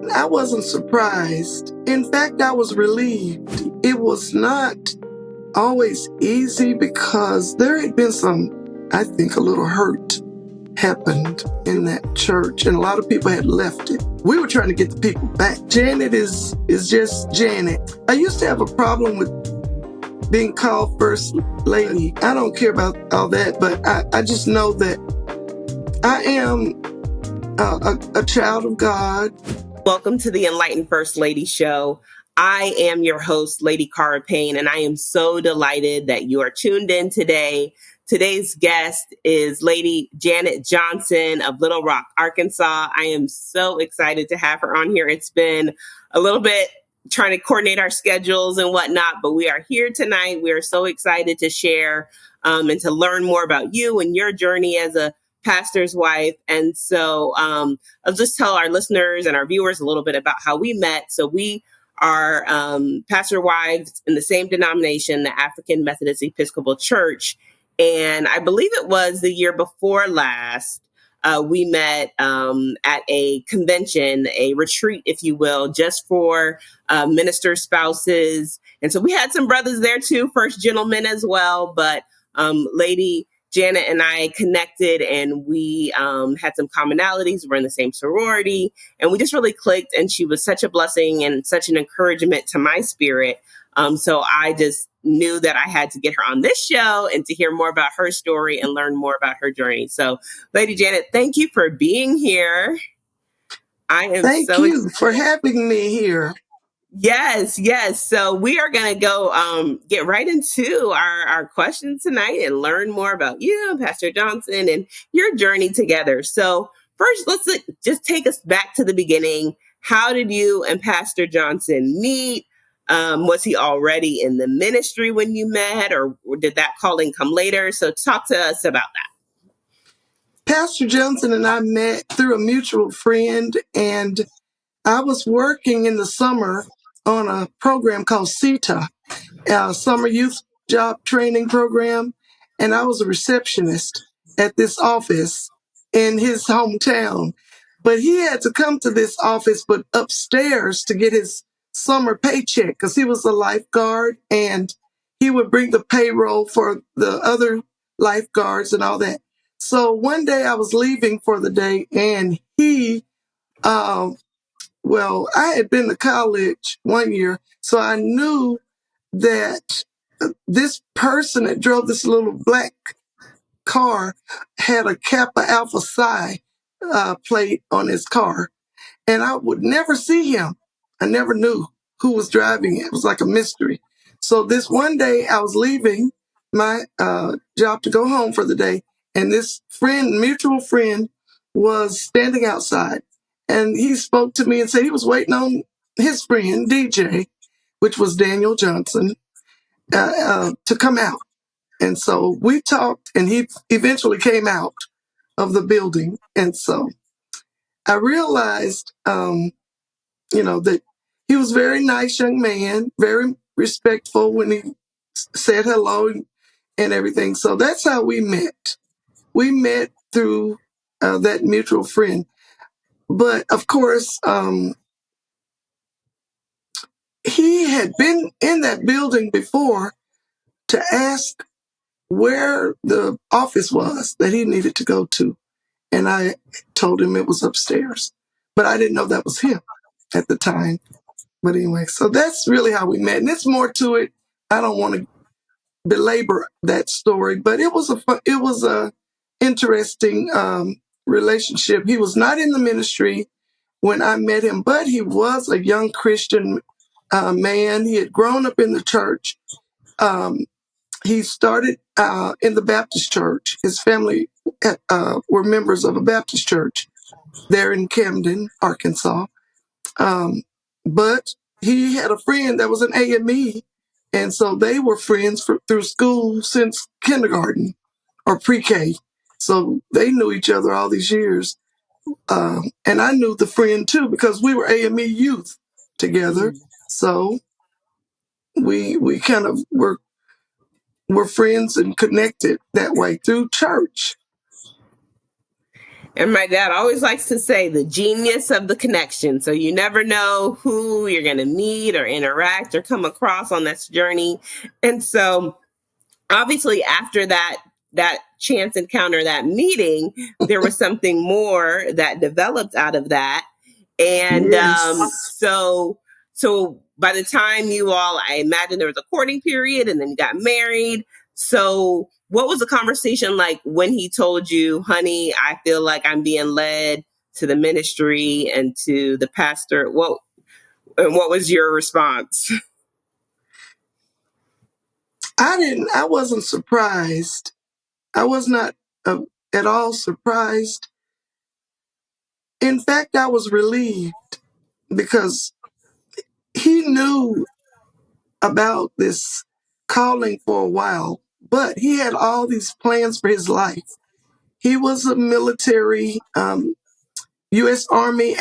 I wasn't surprised. In fact, I was relieved. It was not always easy because there had been some, I think, a little hurt happened in that church, and a lot of people had left it. We were trying to get the people back. Janet is just Janet. I used to have a problem with being called First Lady. I don't care about all that, but I just know that I am a child of God. Welcome to the Enlightened First Lady Show. I am your host, Lady Cara Payne, and I am so delighted that you are tuned in today. Today's guest is Lady Janet Johnson of Little Rock, Arkansas. I am so excited to have her on here. It's been a little bit trying to coordinate our schedules and whatnot, but we are here tonight. We are so excited to share and to learn more about you and your journey as a pastor's wife. And so I'll just tell our listeners and our viewers a little bit about how we met. So we are pastor wives in the same denomination, the African Methodist Episcopal Church. And I believe it was the year before last, we met at a convention, a retreat, if you will, just for minister spouses. And so we had some brothers there too, first gentlemen as well. But Lady Janet and I connected, and we had some commonalities. We're in the same sorority, and we just really clicked. And she was such a blessing and such an encouragement to my spirit. So I just knew that I had to get her on this show and to hear more about her story and learn more about her journey. So, Lady Janet, thank you for being here. I am Thank so you excited. for having me here. Yes, yes. So we are going to go get right into our questions tonight and learn more about you, Pastor Johnson, and your journey together. So first, just take us back to the beginning. How did you and Pastor Johnson meet? Was he already in the ministry when you met, or did that calling come later? So talk to us about that. Pastor Johnson and I met through a mutual friend, and I was working in the summer on a program called CETA, Summer Youth Job Training Program, and I was a receptionist at this office in his hometown. But he had to come to this office, but upstairs to get his summer paycheck because he was a lifeguard, and he would bring the payroll for the other lifeguards and all that. So one day I was leaving for the day, and um, I had been to college one year, so I knew that this person that drove this little black car had a Kappa Alpha Psi plate on his car, and I would never see him. I never knew who was driving it. It was like a mystery. So this one day, I was leaving my job to go home for the day, and this friend, mutual friend, was standing outside, and he spoke to me and said he was waiting on his friend DJ, which was Daniel Johnson, to come out. And so we talked, and he eventually came out of the building. And so I realized, that he was a very nice young man, very respectful when he said hello and everything. So that's how we met. We met through that mutual friend. But of course, he had been in that building before to ask where the office was that he needed to go to. And I told him it was upstairs, but I didn't know that was him at the time. But anyway, so that's really how we met. And it's more to it. I don't want to belabor that story, but it was a interesting relationship. He was not in the ministry when I met him, but he was a young Christian man. He had grown up in the church. Um, he started in the Baptist church. His family were members of a Baptist church there in Camden, Arkansas. Um, but he had a friend that was an AME, and so they were friends through school since kindergarten or pre-K. So they knew each other all these years. And I knew the friend too because we were AME youth together. So we kind of were friends and connected that way through church. And my dad always likes to say the genius of the connection. So you never know who you're going to meet or interact or come across on this journey. And so obviously after that chance encounter, that meeting, there was something more that developed out of that. And Yes. so by the time you all, I imagine there was a courting period and then you got married. So what was the conversation like when he told you, honey, I feel like I'm being led to the ministry and to the pastor? What was your response? I wasn't surprised. I was not at all surprised. In fact, I was relieved because he knew about this calling for a while, but he had all these plans for his life. He was a military, U.S. Army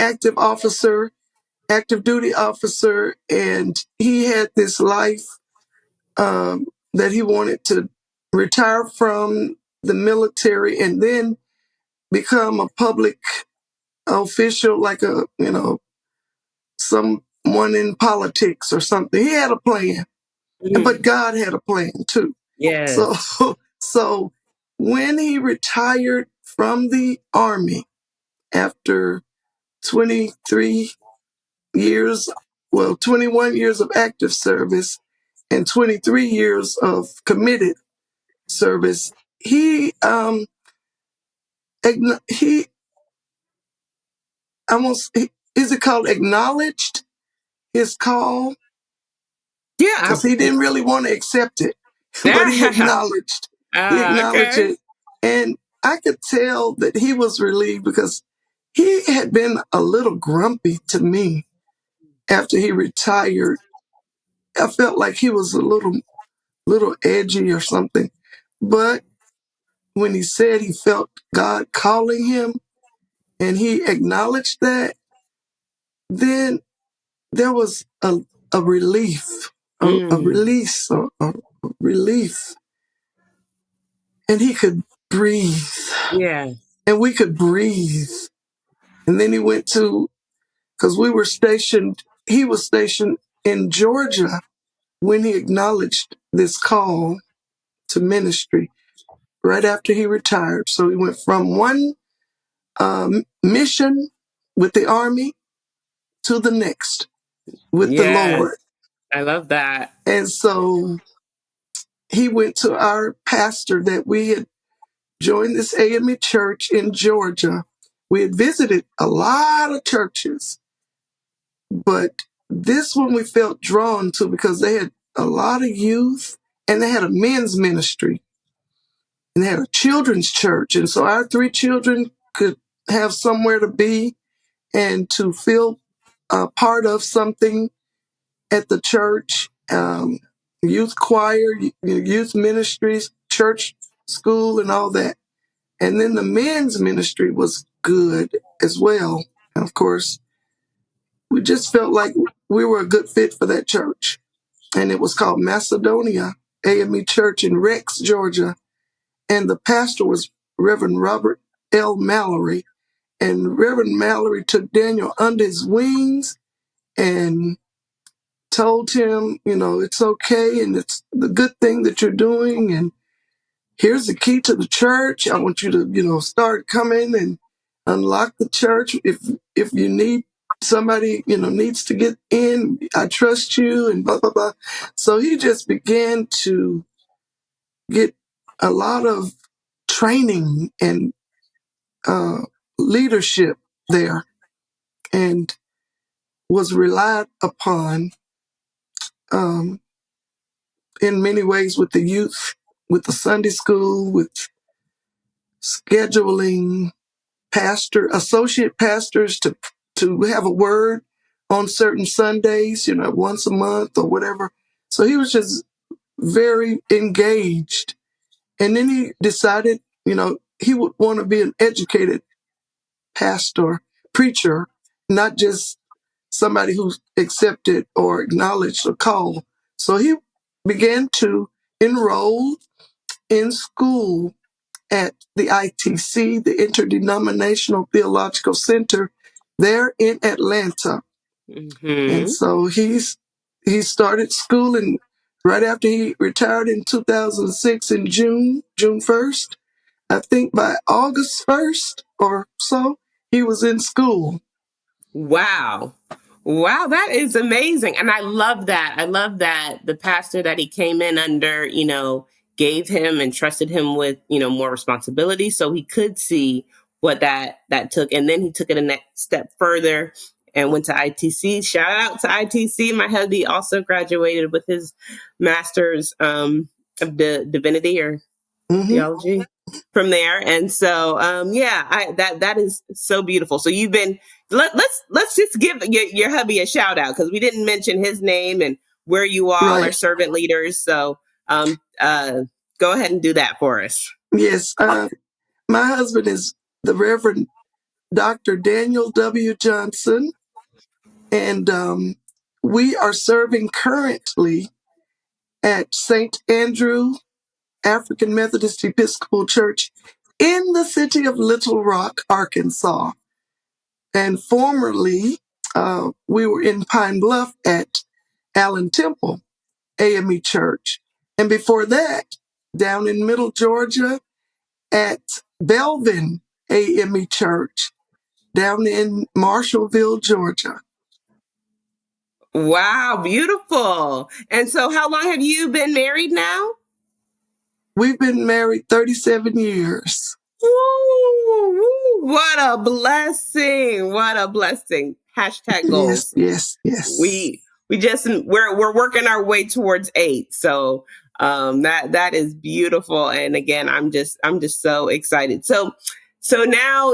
active duty officer, and he had this life that he wanted to retire from the military and then become a public official, like someone in politics or something. He had a plan, but Mhm. God had a plan too. So, Yes. so when he retired from the army after 23 years, well, 21 years of active service and 23 years of committed service, he is it called acknowledged his call? Yeah. Because he didn't really want to accept it, but Yeah. he acknowledged Okay. it. And I could tell that he was relieved because he had been a little grumpy to me after he retired. I felt like he was a little edgy or something. But when he said he felt God calling him and he acknowledged that, then there was a relief, a Mm. release, a relief, and he could breathe, Yeah. and we could breathe. And then he went to, because he was stationed in Georgia when he acknowledged this call to ministry right after he retired. So he went from one mission with the Army to the next with the Yes. Lord. I love that. And so he went to our pastor that we had joined this AME church in Georgia. We had visited a lot of churches, but this one we felt drawn to because they had a lot of youth and they had a men's ministry and they had a children's church. And so our three children could have somewhere to be and to feel a part of something at the church, youth choir, youth ministries, church, school, and all that. And then the men's ministry was good as well. And of course, we just felt like we were a good fit for that church. And it was called Macedonia AME Church in Rex, Georgia. And the pastor was Reverend Robert L. Mallory. And Reverend Mallory took Daniel under his wings and told him, it's okay and it's the good thing that you're doing. And here's the key to the church. I want you to, start coming and unlock the church. If you need somebody, needs to get in, I trust you and blah, blah, blah. So he just began to get a lot of training and uh, leadership there and was relied upon um, in many ways with the youth, with the Sunday school, with scheduling associate pastors to have a word on certain Sundays, once a month or whatever. So he was just very engaged. And then he decided, he would want to be an educated pastor, preacher, not just somebody who accepted or acknowledged a call. So he began to enroll in school at the ITC, the Interdenominational Theological Center, there in Atlanta. And Hmm. so he started school, and right after he retired in 2006 in June 1st, I think by August 1st or so, he was in school. Wow. Wow, that is amazing. And I love that. I love that the pastor that he came in under, gave him and trusted him with, more responsibility so he could see what that took. And then he took it a next step further and went to ITC. Shout out to ITC. My hubby also graduated with his master's of divinity or Hmm. theology from there. And so yeah, that is so beautiful. So you've been let's just give your hubby a shout out because we didn't mention his name and where you all are Right. servant leaders. So go ahead and do that for us. Yes. My husband is the Reverend Dr. Daniel W. Johnson, and we are serving currently at St. Andrew African Methodist Episcopal Church in the city of Little Rock, Arkansas. And formerly, we were in Pine Bluff at Allen Temple AME Church. And before that, down in Middle Georgia at Belvin AME Church, down in Marshallville, Georgia. Wow, beautiful. And so how long have you been married now? We've been married 37 years. Woo, woo, what a blessing. What a blessing. Hashtag Yes, goals. yes, yes. We're working our way towards 8. So that is beautiful. And again, I'm just so excited. So now,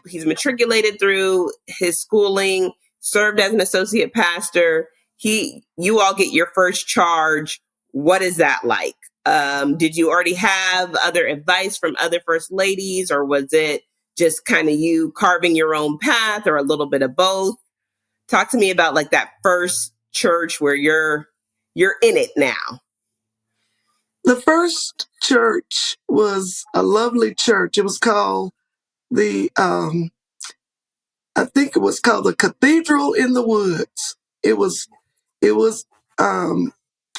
he's matriculated through his schooling, served as an associate pastor. You all get your first charge. What is that like? Did you already have other advice from other first ladies, or was it just kind of you carving your own path, or a little bit of both? Talk to me about like that first church where you're in it now. The first church was a lovely church. It was called the, I think it was called the Cathedral in the Woods. It was um,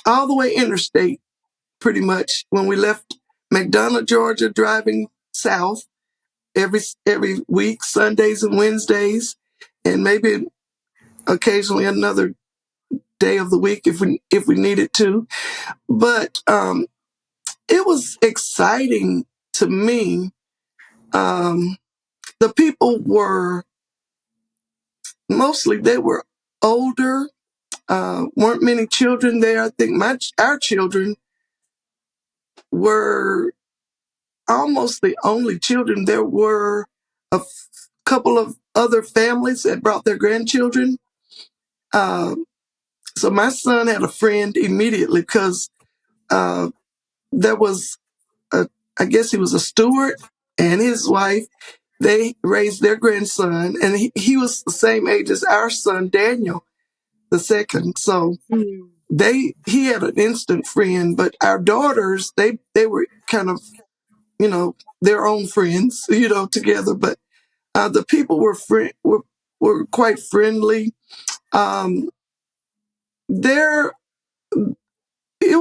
all the way interstate, pretty much. When we left McDonough, Georgia, driving south every week, Sundays and Wednesdays, and maybe occasionally another day of the week if we needed to. But it was exciting to me. Um, the people were mostly they were older. Weren't many children there. I think our children were almost the only children. There were couple of other families that brought their grandchildren. Uh, so my son had a friend immediately because uh, there was I guess he was a steward, and his wife. They raised their grandson, and he was the same age as our son Daniel the second. So he had an instant friend, but our daughters they were kind of their own friends together. But the people were quite friendly. Um, there it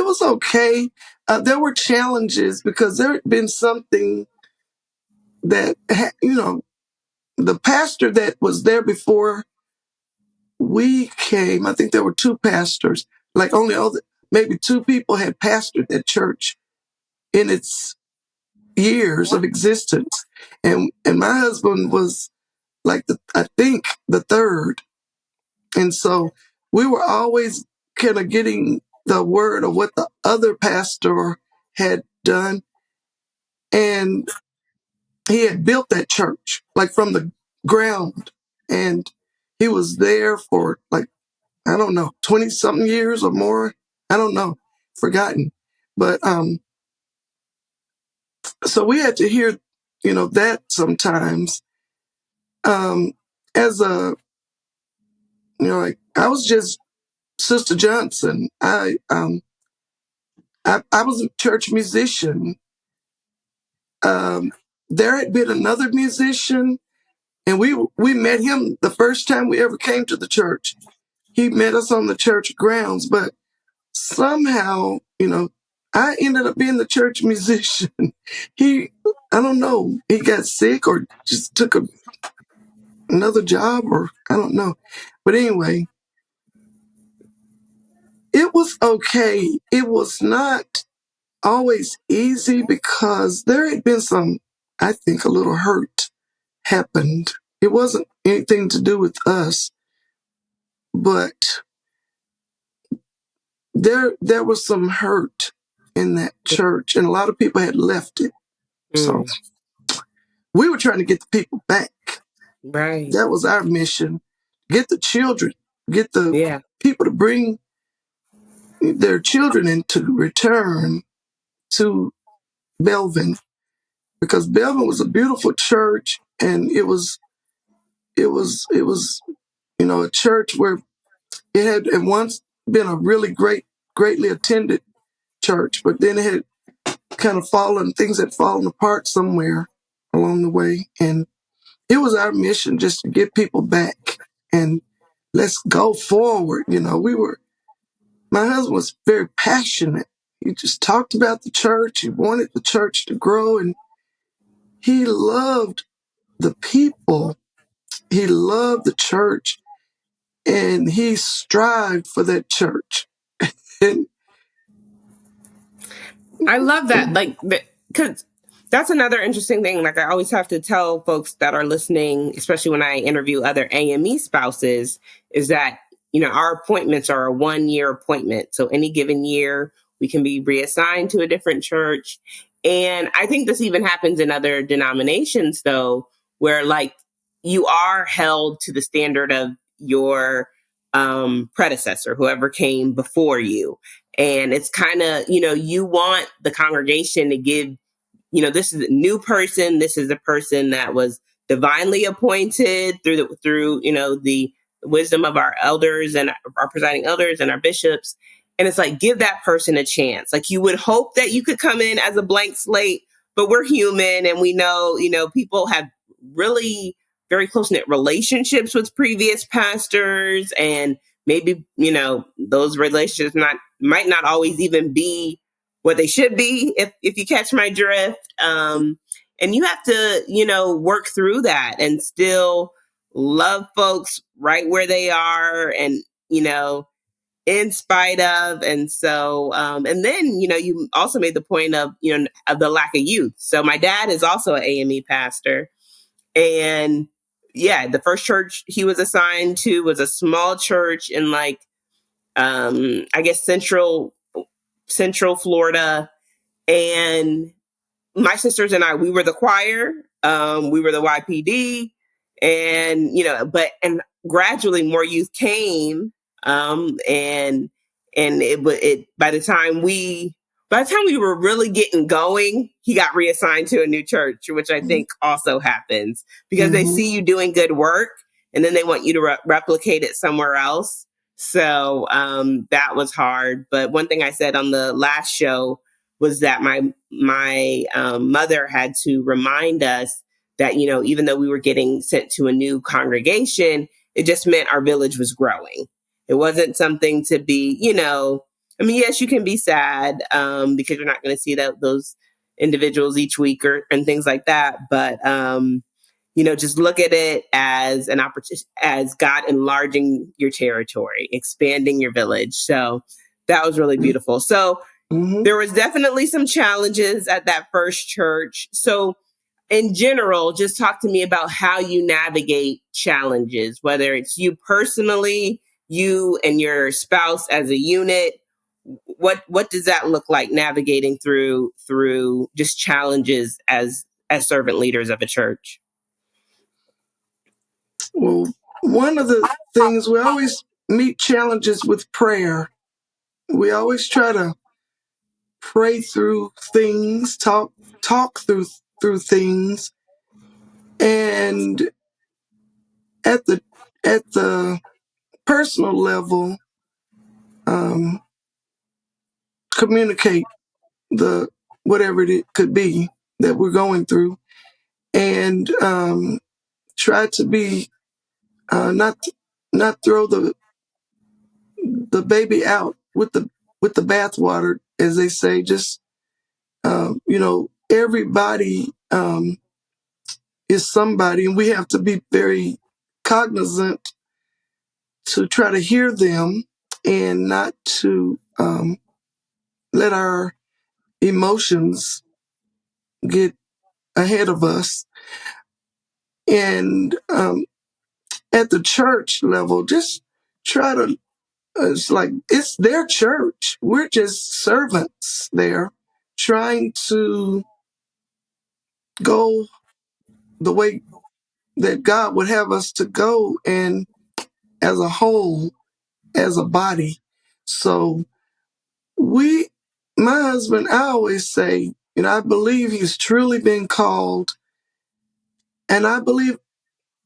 was okay. There were challenges because there had been something that the pastor that was there before we came. I think there were two pastors. Like maybe two people had pastored that church in its years of existence, and my husband was like I think the third, and so we were always kind of getting the word of what the other pastor had done, and he had built that church like from the ground, and he was there for like I don't know 20 something years or more. I don't know, forgotten, but so we had to hear that sometimes. um as a like I was just Sister Johnson. I was a church musician. Um, there had been another musician, and we met him the first time we ever came to the church. He met us on the church grounds, but somehow, I ended up being the church musician. He, I don't know, he got sick or just took another job, or I don't know. But anyway, it was okay. It was not always easy because there had been some, I think, a little hurt happened. It wasn't anything to do with us, but there was some hurt in that church, and a lot of people had left it. So Mm, we were trying to get the people back. right. That was our mission. Get the children, get the Yeah. people to bring their children into return to Belvin, because Belvin was a beautiful church, and it was a church where it had at once been a really greatly attended church, but then it had kind of things had fallen apart somewhere along the way. And it was our mission just to get people back and let's go forward. My husband was very passionate. He just talked about the church. He wanted the church to grow, and he loved the people. He loved the church, and he strived for that church. And I love that. Like, because that's another interesting thing. Like, I always have to tell folks that are listening, especially when I interview other AME spouses, is that, our appointments are a 1 year appointment. So any given year, we can be reassigned to a different church. And I think this even happens in other denominations, though, where like you are held to the standard of your predecessor, whoever came before you. And it's kind of, you want the congregation to give, this is a new person. This is a person that was divinely appointed through, the wisdom of our elders and our presiding elders and our bishops. And it's like, give that person a chance. Like, you would hope that you could come in as a blank slate, but we're human, and we know, people have really very close knit relationships with previous pastors, and maybe, those relationships might not always even be what they should be, if you catch my drift. And you have to, work through that and still love folks right where they are, and, in spite of. And so, and then, you also made the point of, of the lack of youth. So my dad is also an AME pastor. And yeah, the first church he was assigned to was a small church in like, I guess central Florida. And my sisters and I, we were the choir, we were the YPD, and and gradually more youth came, and it by the time we were really getting going, he got reassigned to a new church, which I think also happens because they mhm. see you doing good work, and then they want you to replicate it somewhere else. So that was hard. But one thing I said on the last show was that my mother had to remind us that, even though we were getting sent to a new congregation, it just meant our village was growing. It wasn't something to be, I mean, yes, you can be sad, because you're not going to see those individuals each week and things like that. But just look at it as an opportunity, as God enlarging your territory, expanding your village. So that was really beautiful. So Mhm. there was definitely some challenges at that first church. So in general, just talk to me about how you navigate challenges, whether it's you personally, you and your spouse as a unit. What does that look like navigating through just challenges as servant leaders of a church? Well, one of the things, we always meet challenges with prayer. We always try to pray through things, talk through things, and at the personal level, um, communicate the whatever it could be that we're going through, and try to be not throw the baby out with the bathwater, as they say. Just everybody is somebody, and we have to be very cognizant to try to hear them and not to let our emotions get ahead of us. And at the church level, just try to, it's like it's their church. We're just servants there, trying to go the way that God would have us to go, and as a whole, as a body. So we, my husband, I always say, I believe he's truly been called. And I believe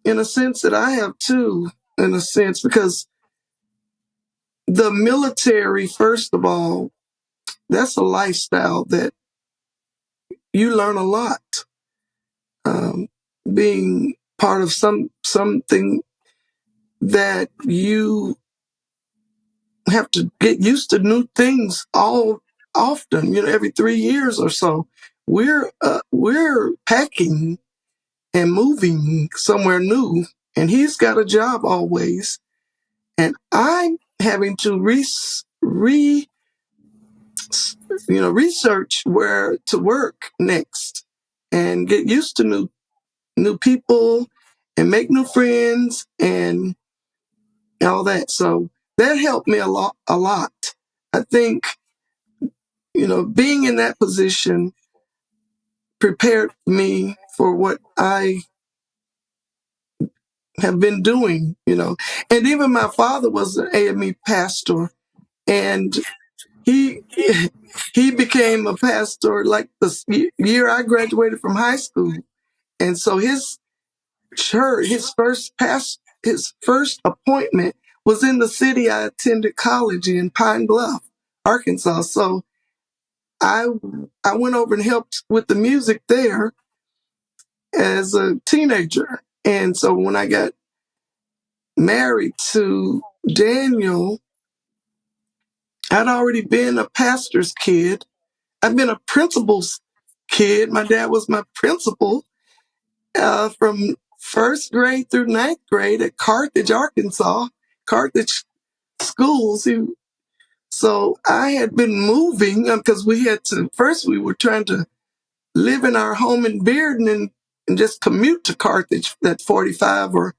in a sense that I have too, in a sense, because the military, first of all, that's a lifestyle that you learn a lot. Being part of something that you have to get used to new things all often, every 3 years or so. We're packing and moving somewhere new, and he's got a job always, and I'm having to research where to work next and get used to new people and make new friends and all that. So that helped me a lot. I think, being in that position prepared me for what I have been doing. And even my father was an AME pastor, and he he became a pastor like the year I graduated from high school. And so his church, his first appointment was in the city I attended college in, Pine Bluff, Arkansas. So I I went over and helped with the music there as a teenager. And so when I got married to Daniel, I'd already been a pastor's kid. I've been a principal's kid. My dad was my principal from first grade through ninth grade at Carthage, Arkansas, Carthage schools. So I had been moving because we had to, first we were trying to live in our home in Bearden and just commute to Carthage, that 45 or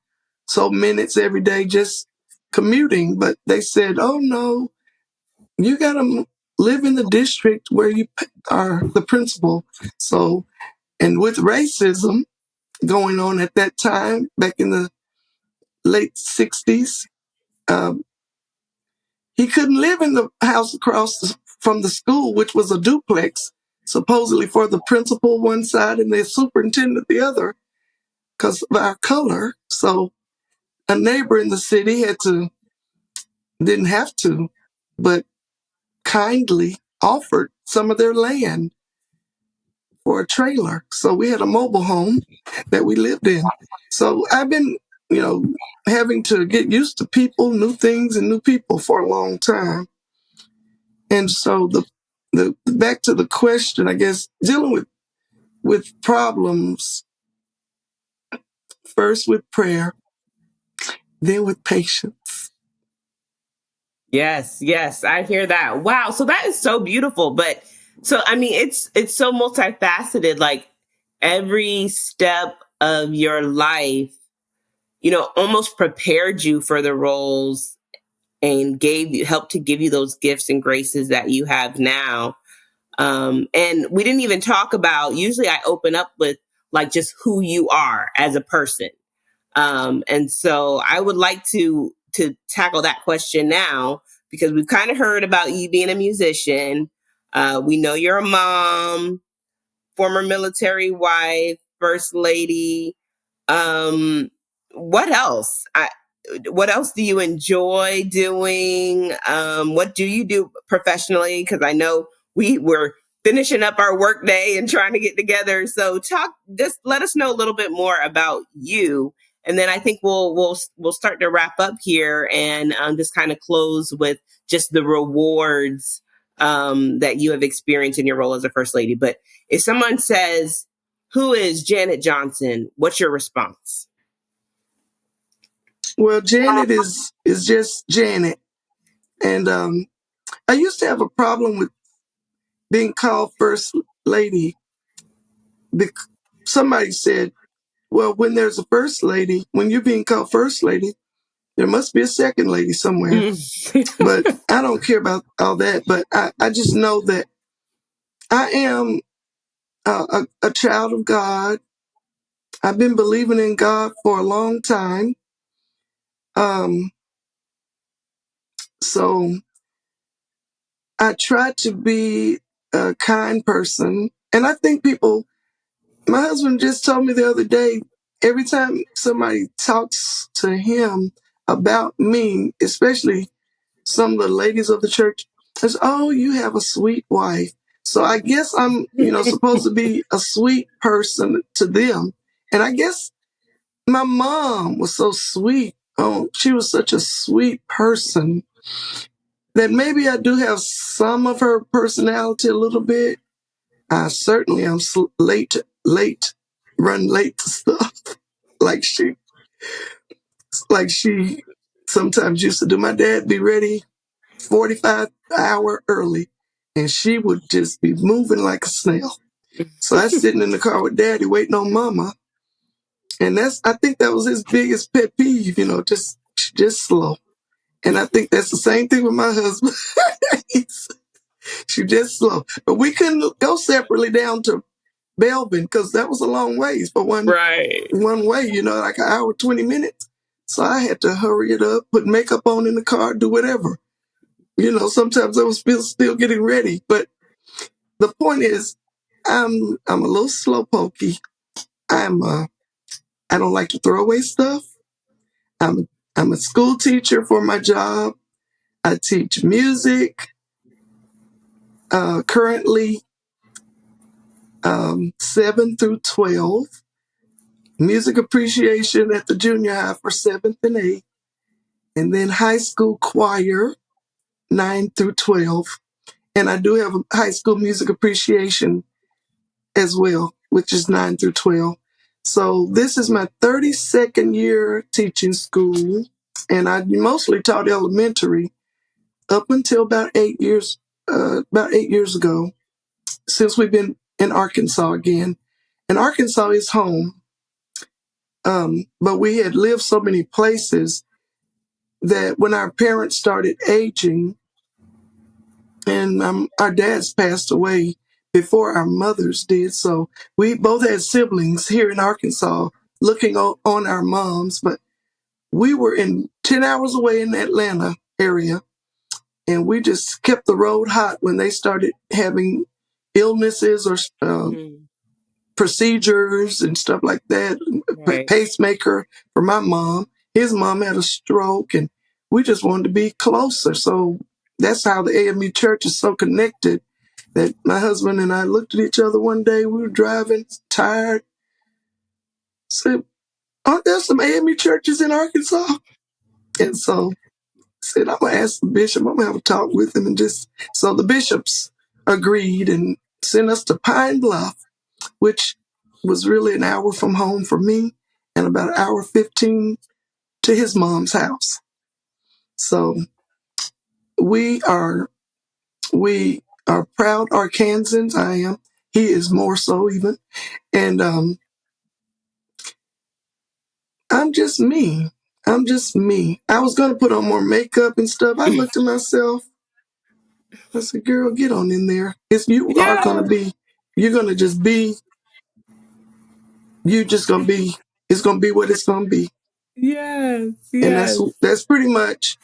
so minutes every day, just commuting. But they said, oh no, you got to live in the district where you are the principal. So, and with racism going on at that time, back in the late 60s, um, he couldn't live in the house across from the school, which was a duplex, supposedly for the principal one side and the superintendent the other, because of our color. So a neighbor in the city didn't have to, but kindly offered some of their land for a trailer. So we had a mobile home that we lived in. So I've been, you know, having to get used to people, new things, and new people for a long time. And so the back to the question, I guess, dealing with problems, first with prayer, then with patience. Yes, yes, I hear that. Wow, so that is so beautiful. But so I mean, it's so multifaceted. Like every step of your life, almost prepared you for the roles and helped to give you those gifts and graces that you have now. And we didn't even talk about. Usually, I open up with like just who you are as a person. And so I would like to tackle that question now because we've kind of heard about you being a musician. We know you're a mom, former military wife, first lady. Um, what else? What else do you enjoy doing? What do you do professionally? Because I know we're finishing up our work day and trying to get together. So just let us know a little bit more about you. And then I think we'll start to wrap up here and just kind of close with just the rewards that you have experienced in your role as a first lady. But if someone says, "Who is Janet Johnson?" What's your response? Well, Janet is just Janet, and I used to have a problem with being called first lady. Somebody said, "Well, when there's a first lady, when you're being called first lady, there must be a second lady somewhere." But I don't care about all that. But I just know that I am a child of God. I've been believing in God for a long time. Um, so I try to be a kind person. And I think my husband just told me the other day, every time somebody talks to him about me, especially some of the ladies of the church, says, "Oh, you have a sweet wife." So I guess I'm, supposed to be a sweet person to them. And I guess my mom was so sweet. Oh, she was such a sweet person that maybe I do have some of her personality a little bit. I certainly am late, run late to stuff like she sometimes used to do. My dad be ready 45 hour early, and she would just be moving like a snail. So I sitting in the car with Daddy waiting on Mama, and I think that was his biggest pet peeve, just slow. And I think that's the same thing with my husband. She just slow, but we couldn't go separately down to Belvin because that was a long ways for Right. one way, like an hour, 20 minutes. So I had to hurry it up, put makeup on in the car, do whatever. Sometimes I was still getting ready. But the point is, I'm a little slow pokey. I don't like to throw away stuff. I'm a school teacher for my job. I teach music, currently 7 through 12, music appreciation at the junior high for 7th and 8th, and then high school choir 9 through 12. And I do have a high school music appreciation as well, which is 9 through 12. So this is my 32nd year teaching school, and I mostly taught elementary up until about 8 years ago, since we've been in Arkansas again. And Arkansas is home, but we had lived so many places that when our parents started aging, and our dads passed away before our mothers did. So we both had siblings here in Arkansas looking on our moms, but we were in 10 hours away in the Atlanta area. And we just kept the road hot when they started having illnesses or procedures and stuff like that. Right. Pacemaker for my mom. His mom had a stroke, and we just wanted to be closer. So that's how the AME Church is so connected, that my husband and I looked at each other one day. We were driving, tired. Said, "Aren't there some AME churches in Arkansas?" And so said, "I'm going to ask the bishop. I'm going to have a talk with him." So the bishops agreed and sent us to Pine Bluff, which was really an hour from home for me and about an hour 15 to his mom's house. So we are proud Arkansans. I am. He is more so even. And I'm just me. I'm just me. I was going to put on more makeup and stuff. I looked at myself. I said, "Girl, get on in there. Yeah. You're going to just be, you just going to be, it's going to be what it's going to be." Yes. And Yes. that's pretty much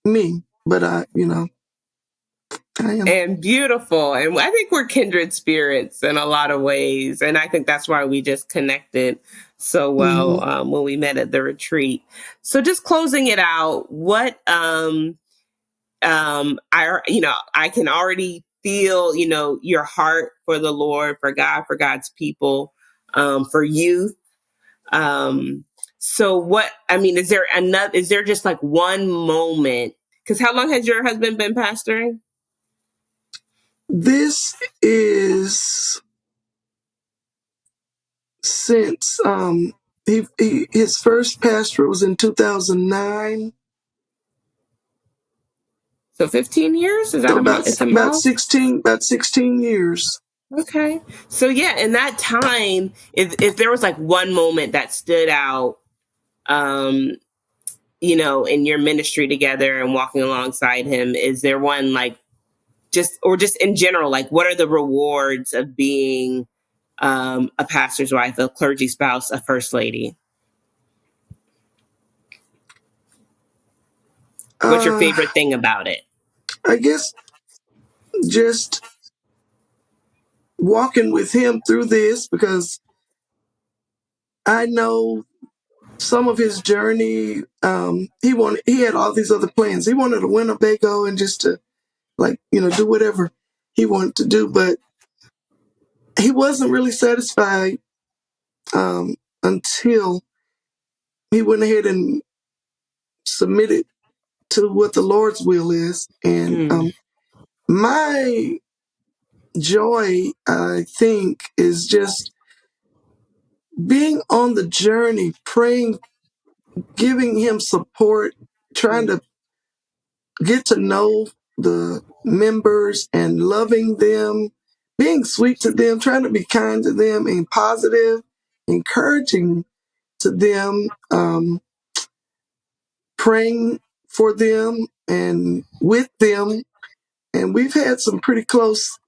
me. But I am. And beautiful. And I think we're kindred spirits in a lot of ways. And I think that's why we just connected so well Mm-hmm. when we met at the retreat. So just closing it out, what I can already feel, your heart for the Lord, for God, for God's people, for youth. So is there just like one moment? Because how long has your husband been pastoring? This is since his first pastorate was in 2009. So 15 years? Is that So a about it's a about mile? 16 years. Okay. So yeah, in that time, if there was like one moment that stood out, um, in your ministry together and walking alongside him, is there one like just in general, like what are the rewards of being a pastor's wife, a clergy spouse, a first lady? What's your Uh, favorite thing about it? I guess just walking with him through this, because I know some of his journey. He had all these other plans. He wanted a Winnebago and just to do whatever he wanted to do, but he wasn't really satisfied until he went ahead and submitted to what the Lord's will is. And Mm, my joy, I think, is just being on the journey, praying, giving him support, trying mm, to get to know the members and loving them, being sweet to them, trying to be kind to them and positive, encouraging to them, praying for them and with them. And we've had some pretty close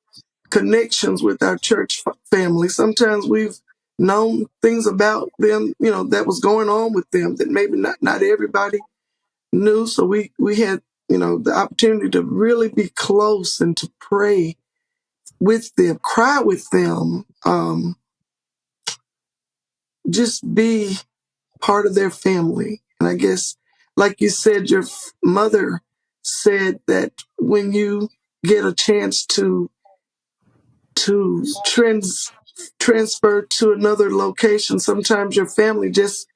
connections with our church family. Sometimes we've known things about them, that was going on with them that maybe not everybody knew. So we had, the opportunity to really be close and to pray with them, cry with them, just be part of their family. And I guess, like you said, your mother said that when you get a chance to transfer to another location, sometimes your family just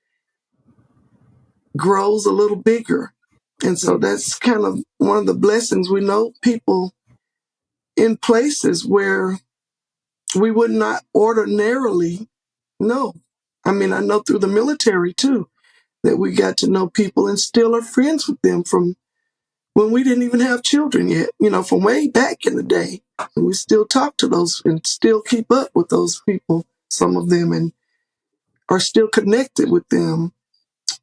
grows a little bigger. And so mm, that's kind of one of the blessings. We know people in places where we would not ordinarily know. I mean, I know through the military too, that we got to know people and still are friends with them from when we didn't even have children yet, from way back in the day. And we still talk to those and still keep up with those people, some of them, and are still connected with them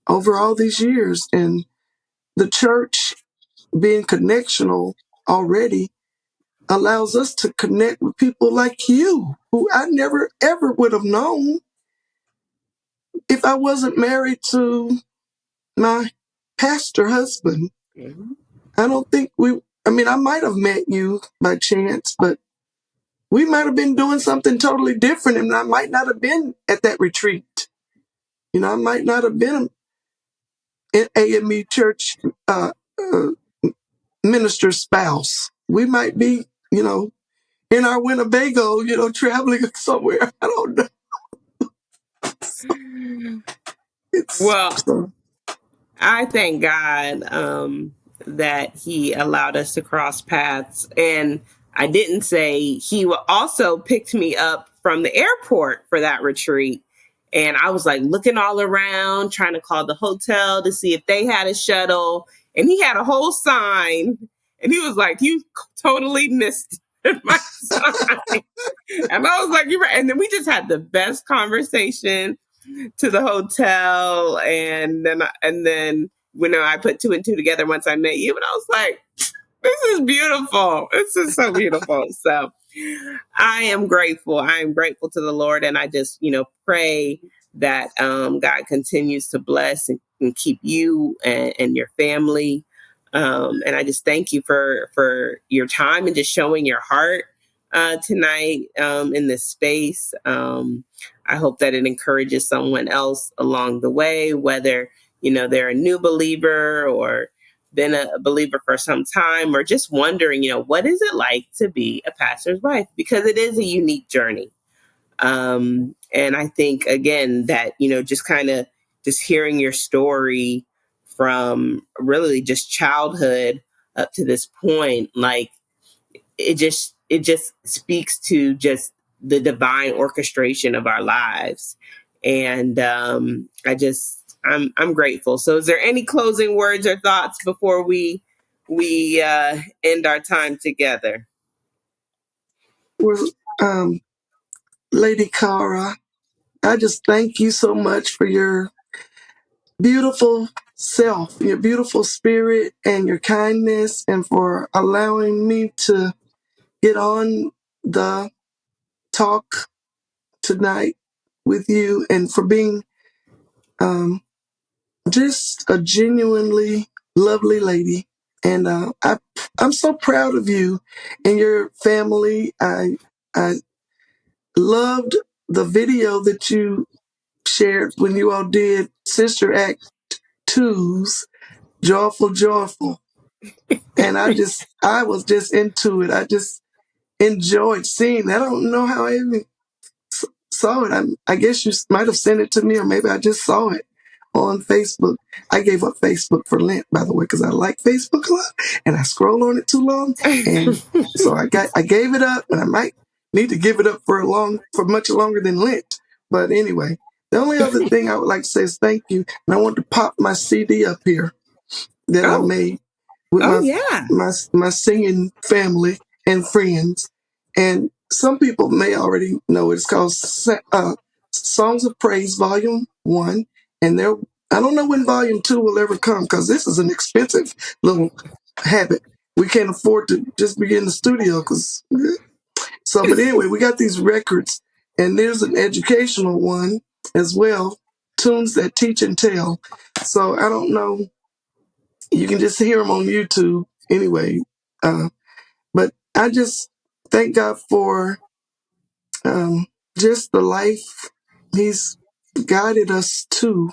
over all these years. And the church being connectional already allows us to connect with people like you, who I never ever would have known if I wasn't married to my pastor husband. mm. I don't think I might have met you by chance, but we might have been doing something totally different, and I might not have been at that retreat. I might not have been an AME church uh, minister's spouse. We might be, in our Winnebago, traveling somewhere. I don't know. It's Well, so. I thank God that He allowed us to cross paths. And I didn't say He also picked me up from the airport for that retreat. And I was like looking all around, trying to call the hotel to see if they had a shuttle. And he had a whole sign. And he was like, "You totally missed my sign." And I was like, "You're right." And then we just had the best conversation to the hotel, and then I put two and two together once I met you, and I was like, this is beautiful. This is so beautiful. So I am grateful. I am grateful to the Lord, and I just pray that God continues to bless and keep you and your family. And I just thank you for your time and just showing your heart tonight in this space. I hope that it encourages someone else along the way, whether they're a new believer or been a believer for some time, or just wondering, what is it like to be a pastor's wife? Because it is a unique journey. And I think, again, that, just kind of just hearing your story from really just childhood up to this point, like it just speaks to just the divine orchestration of our lives. And I'm grateful. So is there any closing words or thoughts before we end our time together? Well, Lady Cara, I just thank you so much for your beautiful self, your beautiful spirit, and your kindness, and for allowing me to get on the talk tonight with you, and for being just a genuinely lovely lady. And I'm so proud of you and your family. I loved the video that you shared when you all did Sister Act 2's Joyful Joyful. And I was just into it. I just enjoyed seeing that. I don't know how I even saw it. I guess you might have sent it to me, or maybe I just saw it on Facebook. I gave up Facebook for Lent, by the way, because I like Facebook a lot, and I scroll on it too long, and so I gave it up, and I might need to give it up for much longer than Lent. But anyway, the only other thing I would like to say is thank you, and I want to pop my CD up here that I Oh, made with oh yeah. my singing family and friends. And some people may already know it. It's called Songs of Praise Volume 1. And I don't know when Volume 2 will ever come, because this is an expensive little habit. We can't afford to just be in the studio. But anyway, we got these records, and there's an educational one as well, Tunes That Teach and Tell. So I don't know, you can just hear them on YouTube anyway. But I just thank God for just the life He's guided us to.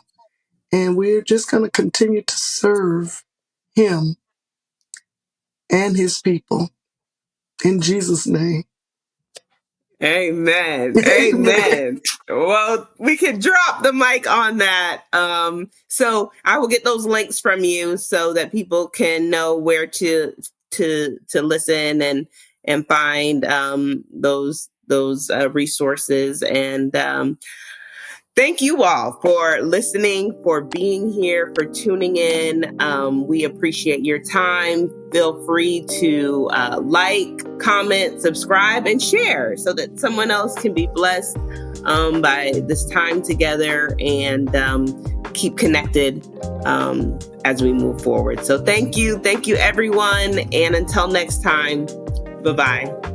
And we're just going to continue to serve Him and His people in Jesus' name. Amen. Amen. Amen. Well, we can drop the mic on that. So I will get those links from you so that people can know where to listen and find those resources. And thank you all for listening, for being here, for tuning in. We appreciate your time. Feel free to like, comment, subscribe, and share so that someone else can be blessed by this time together, and keep connected as we move forward. So thank you. Thank you, everyone. And until next time, bye-bye.